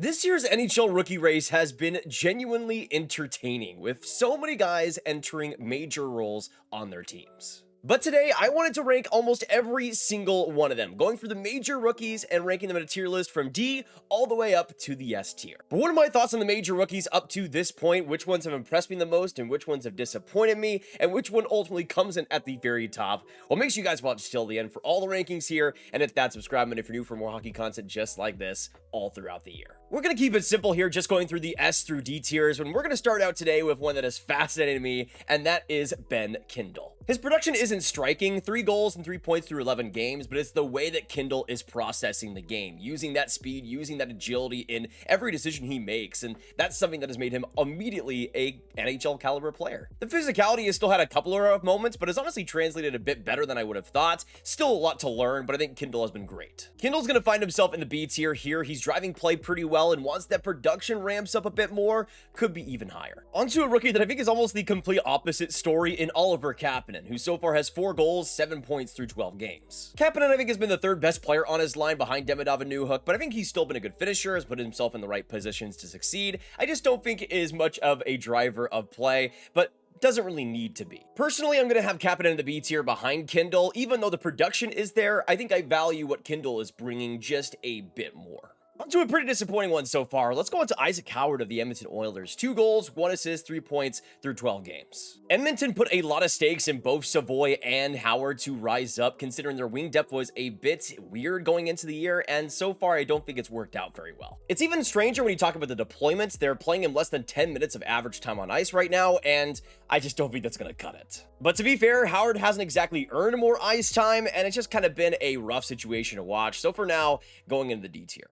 This year's NHL rookie race has been genuinely entertaining, with so many guys entering major roles on their teams. But today, I wanted to rank almost every single one of them, going through the major rookies and ranking them in a tier list from D all the way up to the S tier. But what are my thoughts on the major rookies up to this point? Which ones have impressed me the most and which ones have disappointed me? And which one ultimately comes in at the very top? Well, make sure you guys watch till the end for all the rankings here, and hit that subscribe button if you're new for more hockey content just like this all throughout the year. We're going to keep it simple here, just going through the S through D tiers, and we're going to start out today with one that has fascinated me, and that is Ben Kindle. His production isn't striking, 3 goals and 3 points through 11 games, but it's the way that Kindle is processing the game, using that speed, using that agility in every decision he makes, and that's something that has made him immediately a NHL caliber player. The physicality has still had a couple of moments, but has honestly translated a bit better than I would have thought. Still a lot to learn, but I think Kindle has been great. Kindle's going to find himself in the B tier here. He's driving play pretty well, and once that production ramps up a bit more, could be even higher. Onto a rookie that I think is almost the complete opposite story in Oliver Kapanen, who so far has 4 goals, 7 points through 12 games. Kapanen, I think, has been the 3rd best player on his line behind Demidov and Newhook, but I think he's still been a good finisher, has put himself in the right positions to succeed. I just don't think is much of a driver of play, but doesn't really need to be. Personally, I'm going to have Kapanen in the B tier behind Kindle. Even though the production is there, I think I value what Kindle is bringing just a bit more. On to a pretty disappointing one so far. Let's go on to Isaac Howard of the Edmonton Oilers. 2 goals, 1 assist, 3 points through 12 games. Edmonton put a lot of stakes in both Savoy and Howard to rise up, considering their wing depth was a bit weird going into the year, and so far I don't think it's worked out very well. It's even stranger when you talk about the deployments. They're playing in less than 10 minutes of average time on ice right now, and I just don't think that's going to cut it. But to be fair, Howard hasn't exactly earned more ice time, and it's just kind of been a rough situation to watch. So for now, going into the D tier.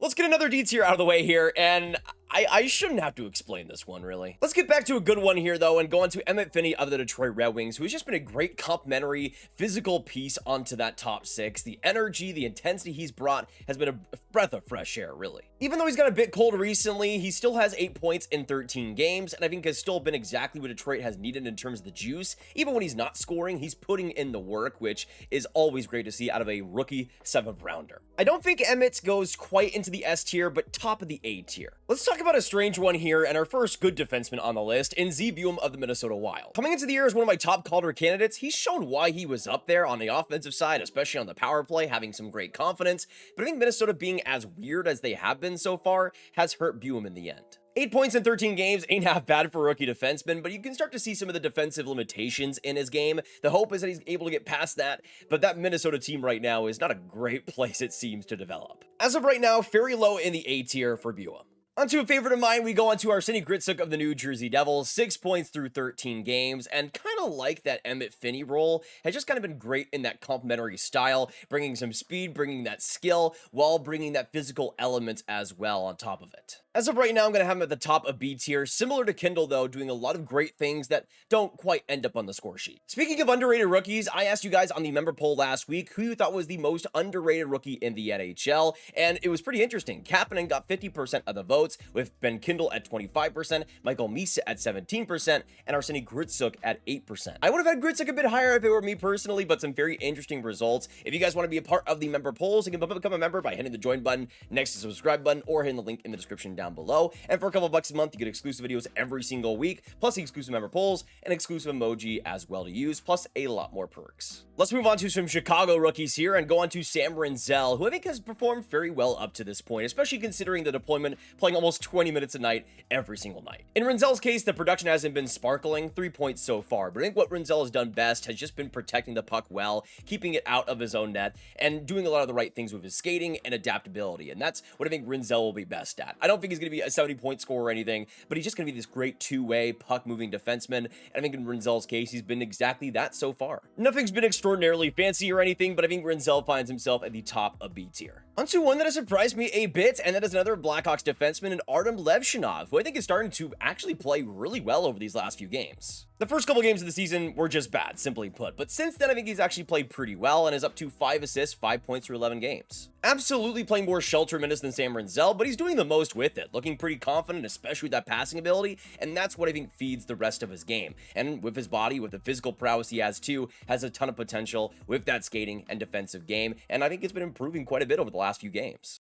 Let's get another D tier out of the way here, and I shouldn't have to explain this one, really. Let's get back to a good one here, though, and go on to Emmett Finney of the Detroit Red Wings, who has just been a great complementary physical piece onto that top 6. The energy, the intensity he's brought has been a breath of fresh air, really. Even though he's got a bit cold recently, he still has 8 points in 13 games, and I think has still been exactly what Detroit has needed in terms of the juice. Even when he's not scoring, he's putting in the work, which is always great to see out of a rookie 7th rounder. I don't think Emmett goes quite into the S tier, but top of the A tier. Let's talk about a strange one here, and our first good defenseman on the list in Z Buum of the Minnesota Wild. Coming into the year as one of my top Calder candidates, he's shown why he was up there on the offensive side, especially on the power play, having some great confidence, but I think Minnesota being as weird as they have been so far has hurt Buum in the end. 8 points in 13 games ain't half bad for a rookie defenseman, but you can start to see some of the defensive limitations in his game. The hope is that he's able to get past that, but that Minnesota team right now is not a great place, it seems, to develop. As of right now, very low in the A tier for Buum. Onto a favorite of mine, we go on to Arsenij Gritsuk of the New Jersey Devils, 6 points through 13 games, and kind of like that Emmett Finney role, has just kind of been great in that complementary style, bringing some speed, bringing that skill, while bringing that physical element as well on top of it. As of right now, I'm going to have him at the top of B tier, similar to Kindle though, doing a lot of great things that don't quite end up on the score sheet. Speaking of underrated rookies, I asked you guys on the member poll last week who you thought was the most underrated rookie in the NHL, and it was pretty interesting. Kapanen got 50% of the votes, with Ben Kindle at 25%, Michael Misa at 17%, and Arsenij Gritsuk at 8%. I would have had Gritsuk a bit higher if it were me personally, but some very interesting results. If you guys want to be a part of the member polls, you can become a member by hitting the join button next to the subscribe button, or hitting the link in the description down below. And for a couple bucks a month, you get exclusive videos every single week, plus the exclusive member polls, and exclusive emoji as well to use, plus a lot more perks. Let's move on to some Chicago rookies here and go on to Sam Rinzel, who I think has performed very well up to this point, especially considering the deployment, playing almost 20 minutes a night every single night. In Rinzel's case, the production hasn't been sparkling, 3 points so far, but I think what Rinzel has done best has just been protecting the puck well, keeping it out of his own net, and doing a lot of the right things with his skating and adaptability, and that's what I think Rinzel will be best at. I don't think he's going to be a 70-point scorer or anything, but he's just going to be this great two-way, puck-moving defenseman, and I think in Rinzel's case, he's been exactly that so far. Nothing's been extraordinarily fancy or anything, but I think Rinzel finds himself at the top of B tier. Onto one that has surprised me a bit, and that is another Blackhawks defenseman in Artem Levshinov, who I think is starting to actually play really well over these last few games. The first couple games of the season were just bad, simply put, but since then I think he's actually played pretty well and is up to 5 assists, 5 points through 11 games. Absolutely playing more shelter minutes than Sam Rinzel, but he's doing the most with it, looking pretty confident, especially with that passing ability, and that's what I think feeds the rest of his game. And with his body, with the physical prowess he has too, has a ton of potential with that skating and defensive game, and I think it's been improving quite a bit over the last few games.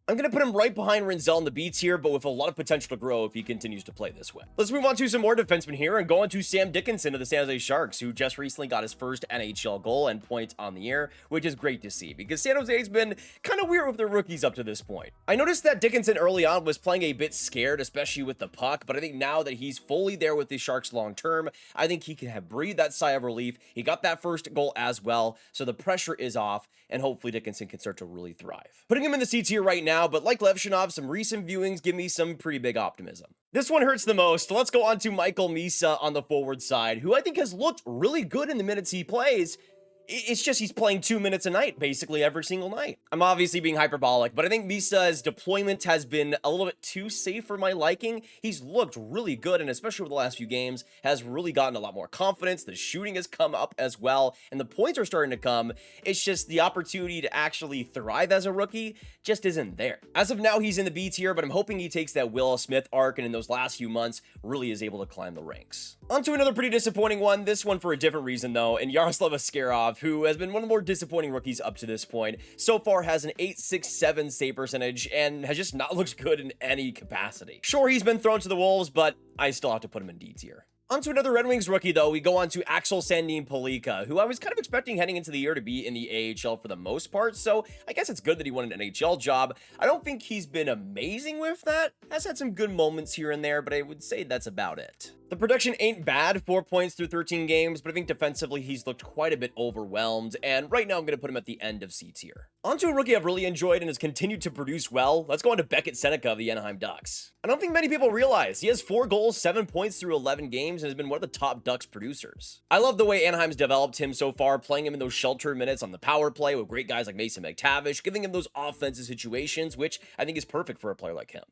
I'm going to put him right behind Rinzel in the B tier, but with a lot of potential to grow if he continues to play this way. Let's move on to some more defensemen here and go on to Sam Dickinson of the San Jose Sharks, who just recently got his first NHL goal and point on the year, which is great to see because San Jose's been kind of weird with their rookies up to this point. I noticed that Dickinson early on was playing a bit scared, especially with the puck, but I think now that he's fully there with the Sharks long term, I think he can have breathed that sigh of relief. He got that first goal as well, so the pressure is off, and hopefully Dickinson can start to really thrive. Putting him in the C tier right now, but like Levshinov, some recent viewings give me some pretty big optimism. This one hurts the most. Let's go on to Michael Misa on the forward side, who I think has looked really good in the minutes he plays. It's just he's playing 2 minutes a night, basically every single night. I'm obviously being hyperbolic, but I think Misa's deployment has been a little bit too safe for my liking. He's looked really good, and especially over the last few games, has really gotten a lot more confidence. The shooting has come up as well, and the points are starting to come. It's just the opportunity to actually thrive as a rookie just isn't there. As of now, he's in the B tier, but I'm hoping he takes that Will Smith arc, and in those last few months, really is able to climb the ranks. On to another pretty disappointing one, this one for a different reason though, and Yaroslav Askarov, who has been one of the more disappointing rookies up to this point. So far has an .867 save percentage and has just not looked good in any capacity. Sure, he's been thrown to the wolves, but I still have to put him in D tier. On to another Red Wings rookie, though. We go on to Axel Sandin Pellikka, who I was kind of expecting heading into the year to be in the AHL for the most part, so I guess it's good that he won an NHL job. I don't think he's been amazing with that. Has had some good moments here and there, but I would say that's about it. The production ain't bad, 4 points through 13 games, but I think defensively he's looked quite a bit overwhelmed, and right now I'm going to put him at the end of C tier. On to a rookie I've really enjoyed and has continued to produce well. Let's go on to Beckett Seneca of the Anaheim Ducks. I don't think many people realize he has 4 goals, 7 points through 11 games, and has been one of the top Ducks producers. I love the way Anaheim's developed him so far, playing him in those shelter minutes on the power play with great guys like Mason McTavish, giving him those offensive situations, which I think is perfect for a player like him.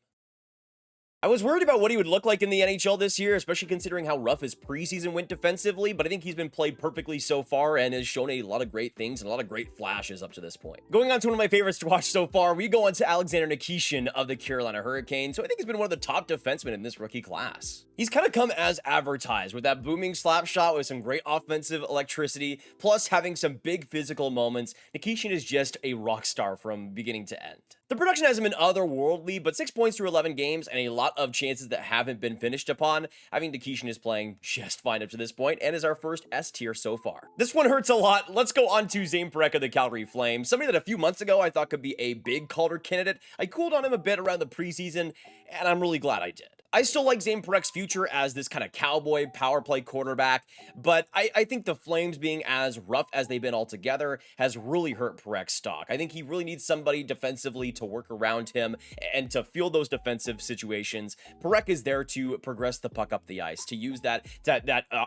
I was worried about what he would look like in the NHL this year, especially considering how rough his preseason went defensively, but I think he's been played perfectly so far and has shown a lot of great things and a lot of great flashes up to this point. Going on to one of my favorites to watch so far, we go on to Alexander Nikishin of the Carolina Hurricanes, who I think has been one of the top defensemen in this rookie class. He's kind of come as advertised, with that booming slap shot with some great offensive electricity, plus having some big physical moments. Nikishin is just a rock star from beginning to end. The production hasn't been otherworldly, but 6 points through 11 games and a lot of chances that haven't been finished upon. I think Nikishin is playing just fine up to this point and is our first S tier so far. This one hurts a lot. Let's go on to Zane Parekh of the Calgary Flames, somebody that a few months ago I thought could be a big Calder candidate. I cooled on him a bit around the preseason, and I'm really glad I did. I still like Zane Parekh's future as this kind of cowboy power play quarterback, but I think the Flames being as rough as they've been altogether has really hurt Parekh's stock. I think he really needs somebody defensively to work around him and to field those defensive situations. Parekh is there to progress the puck up the ice, to use that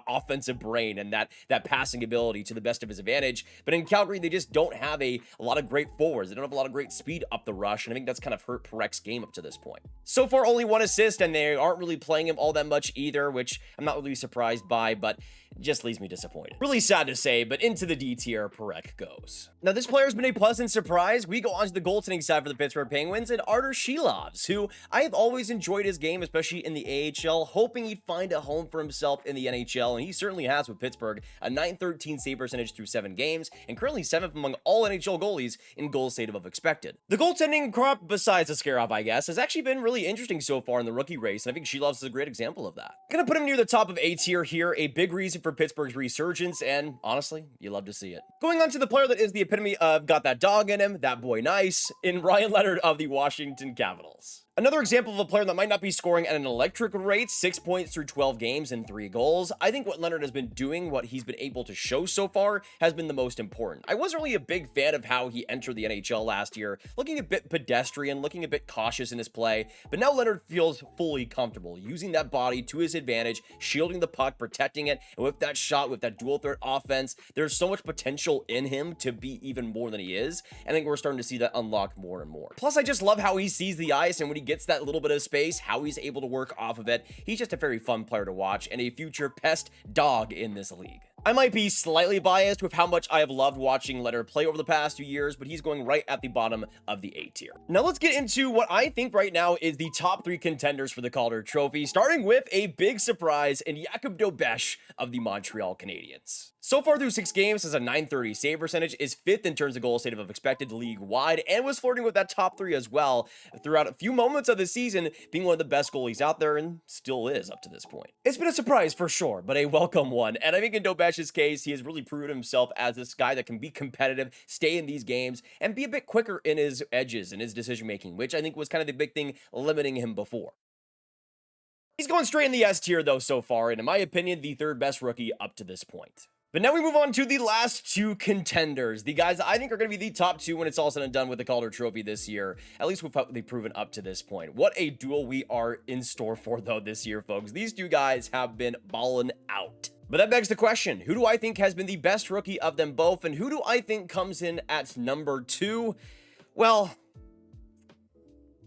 offensive brain and that passing ability to the best of his advantage. But in Calgary, they just don't have a lot of great forwards. They don't have a lot of great speed up the rush, and I think that's kind of hurt Parekh's game up to this point. So far, only 1 assist, and they aren't really playing him all that much either, which I'm not really surprised by, but just leaves me disappointed. Really sad to say, but into the D tier, Parekh goes. Now, this player's been a pleasant surprise. We go on to the goaltending side for the Pittsburgh Penguins, and Artur Shilovs, who I have always enjoyed his game, especially in the AHL, hoping he'd find a home for himself in the NHL, and he certainly has with Pittsburgh. A .913 save percentage through 7 games, and currently 7th among all NHL goalies in goals saved above expected. The goaltending crop, besides Askarov, I guess, has actually been really interesting so far in the rookie race, and I think Shilovs is a great example of that. Gonna put him near the top of A tier here, a big reason for Pittsburgh's resurgence, and honestly, you love to see it. Going on to the player that is the epitome of got that dog in him, that boy nice, in Ryan Leonard of the Washington Capitals. Another example of a player that might not be scoring at an electric rate, 6 points through 12 games and 3 goals. I think what Leonard has been doing, what he's been able to show so far, has been the most important. I wasn't really a big fan of how he entered the NHL last year, looking a bit pedestrian, looking a bit cautious in his play, but now Leonard feels fully comfortable, using that body to his advantage, shielding the puck, protecting it, and with that shot, with that dual threat offense, there's so much potential in him to be even more than he is, and I think we're starting to see that unlocked more and more. Plus, I just love how he sees the ice, and when he gets that little bit of space, how he's able to work off of it. He's just a very fun player to watch and a future pest dog in this league. I might be slightly biased with how much I have loved watching Leonard play over the past few years, but he's going right at the bottom of the A tier. Now let's get into what I think right now is the top 3 contenders for the Calder Trophy, starting with a big surprise in Jakub Dobeš of the Montreal Canadiens. So far through 6 games, has a .930 save percentage, is 5th in terms of goal save of expected league-wide, and was flirting with that top 3 as well throughout a few moments of the season, being one of the best goalies out there, and still is up to this point. It's been a surprise for sure, but a welcome one, and I think in Dobesh's case, he has really proven himself as this guy that can be competitive, stay in these games, and be a bit quicker in his edges and his decision-making, which I think was kind of the big thing limiting him before. He's going straight in the S tier though so far, and in my opinion, the 3rd best rookie up to this point. But now we move on to the last 2 contenders, the guys I think are going to be the top 2 when it's all said and done with the Calder Trophy this year, at least with what they've proven up to this point. What a duel we are in store for though this year, folks. These 2 guys have been balling out. But that begs the question, who do I think has been the best rookie of them both, and who do I think comes in at number 2? Well,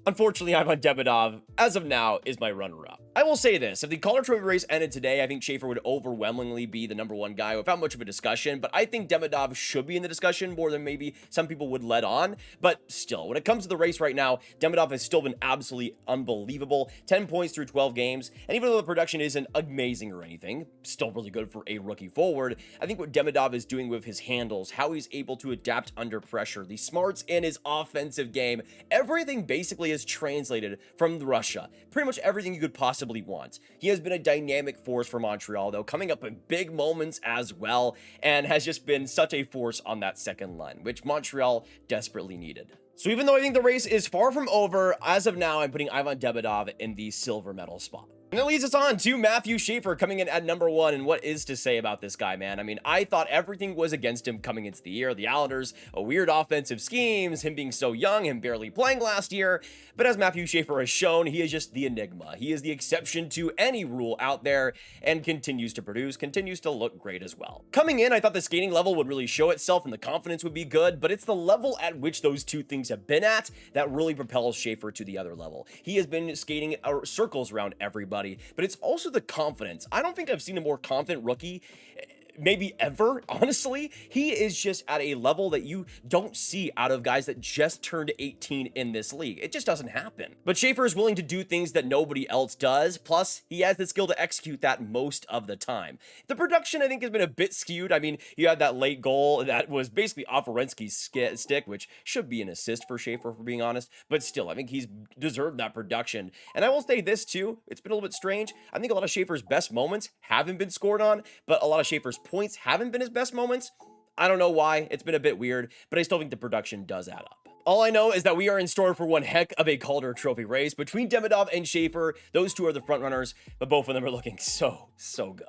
unfortunately, Aidan Delaney, as of now, is my runner-up. I will say this, if the Calder Trophy race ended today, I think Schaefer would overwhelmingly be the number 1 guy without much of a discussion, but I think Demidov should be in the discussion more than maybe some people would let on. But still, when it comes to the race right now, Demidov has still been absolutely unbelievable. 10 points through 12 games, and even though the production isn't amazing or anything, still really good for a rookie forward, I think what Demidov is doing with his handles, how he's able to adapt under pressure, the smarts in his offensive game, everything basically is translated from Russia. Pretty much everything you could possibly want. He has been a dynamic force for Montreal, though, coming up in big moments as well, and has just been such a force on that second line, which Montreal desperately needed. So even though I think the race is far from over, as of now, I'm putting Aidan Delaney in the silver medal spot. And that leads us on to Matthew Schaefer coming in at number 1, and what is to say about this guy, man? I mean, I thought everything was against him coming into the year. The Islanders, a weird offensive schemes, him being so young, him barely playing last year, but as Matthew Schaefer has shown, he is just the enigma. He is the exception to any rule out there, and continues to produce, continues to look great as well. Coming in, I thought the skating level would really show itself, and the confidence would be good, but it's the level at which those 2 things have been at that really propels Schaefer to the other level. He has been skating circles around everybody, but it's also the confidence. I don't think I've seen a more confident rookie maybe ever, honestly. He is just at a level that you don't see out of guys that just turned 18 in this league. It just doesn't happen. But Schaefer is willing to do things that nobody else does, plus he has the skill to execute that most of the time. The production, I think, has been a bit skewed. I mean, you had that late goal that was basically off Werenski's stick, which should be an assist for Schaefer, for being honest, but still, I think he's deserved that production. And I will say this too, it's been a little bit strange. I think a lot of Schaefer's best moments haven't been scored on, but a lot of Schaefer's points haven't been his best moments. I don't know why. It's been a bit weird, but I still think the production does add up. All I know is that we are in store for one heck of a Calder Trophy race between Demidov and Schaefer. Those 2 are the front runners, but both of them are looking so good.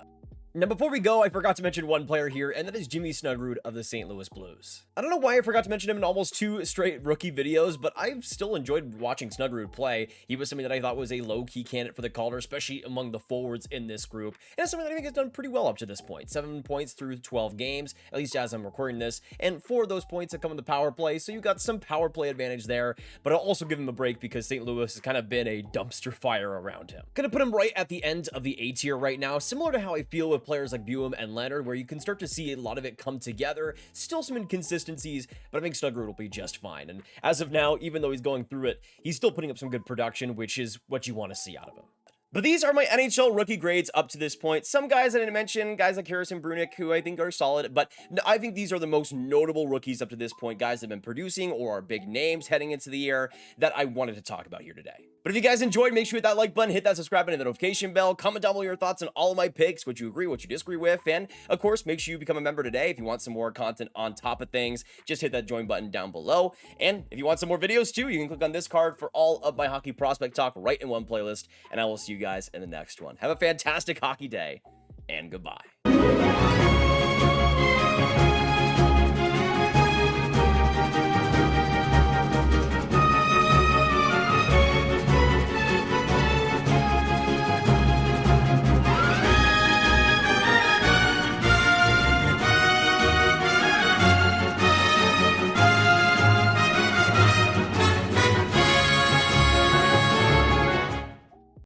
Now, before we go, I forgot to mention one player here, and that is Jimmy Snuggerud of the St. Louis Blues. I don't know why I forgot to mention him in almost 2 straight rookie videos, but I've still enjoyed watching Snuggerud play. He was something that I thought was a low-key candidate for the Calder, especially among the forwards in this group, and it's something that I think has done pretty well up to this point. 7 points through 12 games, at least as I'm recording this, and 4 of those points have come in the power play, so you got some power play advantage there, but I'll also give him a break because St. Louis has kind of been a dumpster fire around him. Gonna put him right at the end of the A tier right now, similar to how I feel with players like Buem and Leonard, where you can start to see a lot of it come together. Still some inconsistencies, but I think Snuggerud will be just fine. And as of now, even though he's going through it, he's still putting up some good production, which is what you want to see out of him. But these are my NHL rookie grades up to this point. Some guys I didn't mention, guys like Harrison Brunick, who I think are solid, but I think these are the most notable rookies up to this point, guys that have been producing or are big names heading into the year that I wanted to talk about here today. But if you guys enjoyed, make sure you hit that like button, hit that subscribe button, and the notification bell. Comment down below your thoughts on all of my picks, what you agree, what you disagree with, and of course, make sure you become a member today if you want some more content on top of things. Just hit that join button down below. And if you want some more videos too, you can click on this card for all of my hockey prospect talk right in one playlist, and I will see you guys in the next one. Have a fantastic hockey day, and goodbye.